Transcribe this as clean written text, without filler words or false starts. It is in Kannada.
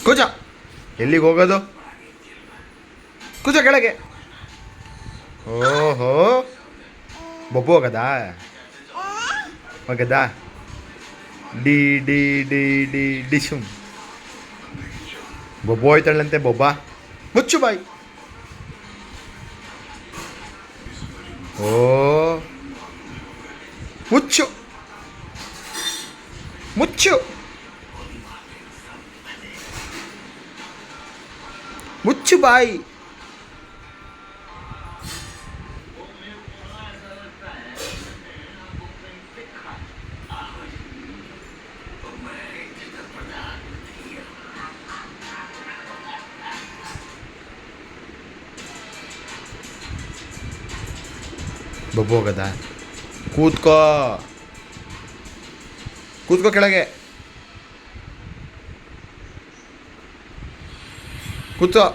ಕೂಜ. ಎಲ್ಲಿಗೆ ಹೋಗೋದು? ಕೂಜ ಕೆಳಗೆ. ಓಹೋ, ಬೊಬ್ಬು ಹೋಗದಾ? ಹೋಗದಾ? ಡಿ ಡಿ ಡಿ ಡಿ ಡಿಶುಮ್. ಬೊಬ್ಬು ಹೋಯ್ತಾಳಂತೆ. ಬೊಬ್ಬ ಮುಚ್ಚು ಬಾಯಿ. ಓ ಮುಚ್ಚು ಮುಚ್ಚು ಮುಚ್ಚು ಬಾಯಿ. ಬೊಬ್ಬು ಹೋಗದ? ಕೂತ್ಕೋ, ಕೂತ್ಕೋ ಕೆಳಗೆ. ಕೂತ್ಕೋ.